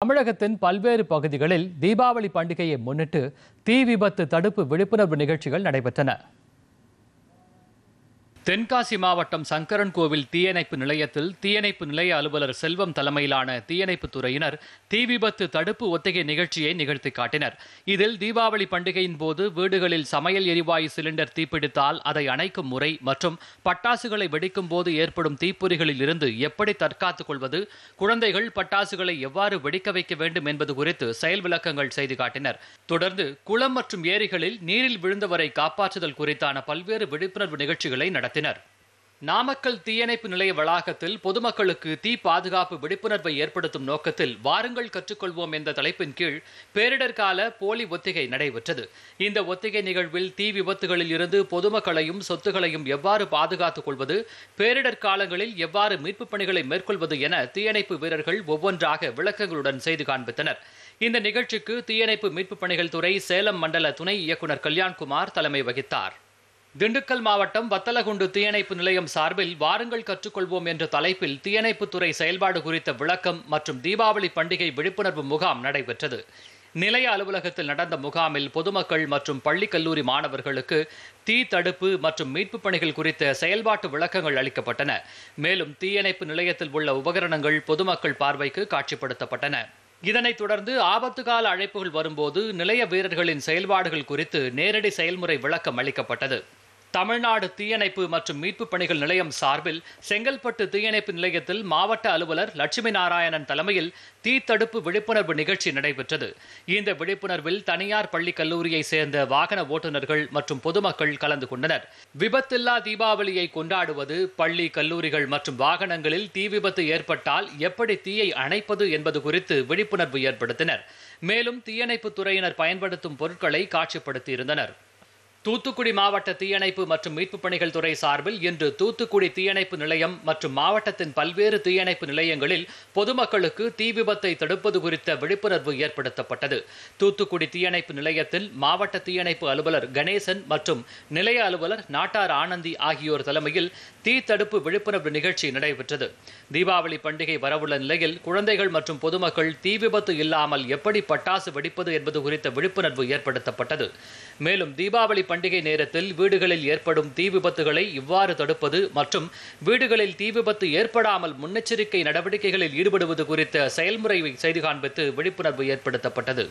தமிழகத்தின் பல்வேறு பகுதிகளில் தீபாவளி பண்டிகையை முன்னிட்டு தீ விபத்து தடுப்பு விழிப்புணர்வு நிகழ்ச்சிகள் நடைபெற்றன. தென்காசி மாவட்டம் சங்கரன்கோவில் தீயணைப்பு நிலையத்தில் தீயணைப்பு நிலைய அலுவலர் செல்வம் தலைமையிலான தீயணைப்பு துறையினர் தீ விபத்து தடுப்பு ஒத்திகை நிகழ்ச்சியை நிகழ்த்தி காட்டினர். இதில் தீபாவளி பண்டிகையின் போது வீடுகளில் சமையல் எரிவாயு சிலிண்டர் தீப்பிடித்தால் அதை அணைக்கும் முறை மற்றும் பட்டாசுகளை வெடிக்கும் போது ஏற்படும் தீப்பொறிகளில் இருந்து எப்படி தற்காத்துக் கொள்வது, குழந்தைகள் பட்டாசுகளை எவ்வாறு வெடிக்க வைக்க வேண்டும் என்பது குறித்து செயல் விளக்கங்கள் செய்து காட்டினர். தொடர்ந்து குளம் மற்றும் ஏரிகளில் நீரில் விழுந்தவரை காப்பாற்றுதல் குறித்தான பல்வேறு விழிப்புணர்வு நிகழ்ச்சிகளை நடத்தினர். நாமக்கல் தீயணைப்பு நிலைய வளாகத்தில் பொதுமக்களுக்கு தீ பாதுகாப்பு விழிப்புணர்வை ஏற்படுத்தும் நோக்கத்தில் வாருங்கள் கற்றுக்கொள்வோம் என்ற தலைப்பின் கீழ் பேரிடர் கால போலி ஒத்திகை நடைபெற்றது. இந்த ஒத்திகை நிகழ்வில் தீ விபத்துகளில் இருந்து பொதுமக்களையும் சொத்துக்களையும் எவ்வாறு பாதுகாத்துக் கொள்வது, பேரிடர் காலங்களில் எவ்வாறு மீட்புப் பணிகளை மேற்கொள்வது என தீயணைப்பு வீரர்கள் ஒவ்வொன்றாக விளக்கங்களுடன் செய்து காண்பித்தனர். இந்த நிகழ்ச்சிக்கு தீயணைப்பு மீட்புப் பணிகள் துறை சேலம் மண்டல துணை இயக்குநர் கல்யாண்குமார் தலைமை வகித்தார். திண்டுக்கல் மாவட்டம் வத்தலகுண்டு தீயணைப்பு நிலையம் சார்பில் வாருங்கள் கற்றுக்கொள்வோம் என்ற தலைப்பில் தீயணைப்புத்துறை செயல்பாடு குறித்த விளக்கம் மற்றும் தீபாவளி பண்டிகை விழிப்புணர்வு முகாம் நடைபெற்றது. நிலைய அலுவலகத்தில் நடந்த முகாமில் பொதுமக்கள் மற்றும் பள்ளி கல்லூரி மாணவர்களுக்கு தீ தடுப்பு மற்றும் மீட்புப் பணிகள் குறித்த செயல்பாட்டு விளக்கங்கள் அளிக்கப்பட்டன. மேலும் தீயணைப்பு நிலையத்தில் உள்ள உபகரணங்கள் பொதுமக்கள் பார்வைக்கு காட்சிப்படுத்தப்பட்டன. இதனைத் தொடர்ந்து ஆபத்து கால அழைப்புகள் வரும்போது நிலைய வீரர்களின் செயல்பாடுகள் குறித்து நேரடி செயல்முறை விளக்கம் அளிக்கப்பட்டது. தமிழ்நாடு தீயணைப்பு மற்றும் மீட்புப் பணிகள் நிலையம் சார்பில் செங்கல்பட்டு தீயணைப்பு நிலையத்தில் மாவட்ட அலுவலர் லட்சுமி நாராயணன் தலைமையில் தீ தடுப்பு விழிப்புணர்வு நிகழ்ச்சி நடைபெற்றது. இந்த விழிப்புணர்வில் தனியார் பள்ளி கல்லூரியை சேர்ந்த வாகன ஓட்டுநர்கள் மற்றும் பொதுமக்கள் கலந்து கொண்டனர். விபத்தில்லா தீபாவளியை கொண்டாடுவது, பள்ளி கல்லூரிகள் மற்றும் வாகனங்களில் தீ விபத்து ஏற்பட்டால் எப்படி தீயை அணைப்பது என்பது குறித்து விழிப்புணர்வு ஏற்படுத்தினர். மேலும் தீயணைப்பு துறையினர் பயன்படுத்தும் பொருட்களை காட்சிப்படுத்தியிருந்தனர். தூத்துக்குடி மாவட்ட தீயணைப்பு மற்றும் மீட்புப் பணிகள் துறை சார்பில் இன்று தூத்துக்குடி தீயணைப்பு நிலையம் மற்றும் மாவட்டத்தின் பல்வேறு தீயணைப்பு நிலையங்களில் பொதுமக்களுக்கு தீ விபத்தை தடுப்பது குறித்த விழிப்புணர்வு ஏற்படுத்தப்பட்டது. தூத்துக்குடி தீயணைப்பு நிலையத்தில் மாவட்ட தீயணைப்பு அலுவலர் கணேசன் மற்றும் நிலைய அலுவலர் நாட்டார் ஆனந்தி ஆகியோர் தலைமையில் தீ தடுப்பு விழிப்புணர்வு நிகழ்ச்சி நடைபெற்றது. தீபாவளி பண்டிகை வரவுள்ள நிலையில் குழந்தைகள் மற்றும் பொதுமக்கள் தீ விபத்து இல்லாமல் எப்படி பட்டாசு வெடிப்பது என்பது குறித்த விழிப்புணர்வு ஏற்படுத்தப்பட்டது. மேலும் தீபாவளி பண்டிகை நேரத்தில் வீடுகளில் ஏற்படும் தீ விபத்துகளை இவ்வாறு தடுப்பது மற்றும் வீடுகளில் தீ விபத்து ஏற்படாமல் முன்னெச்சரிக்கை நடவடிக்கைகளில் ஈடுபடுவது குறித்த செயல்முறையை செய்து காண்பித்து விழிப்புணர்வு ஏற்படுத்தப்பட்டது.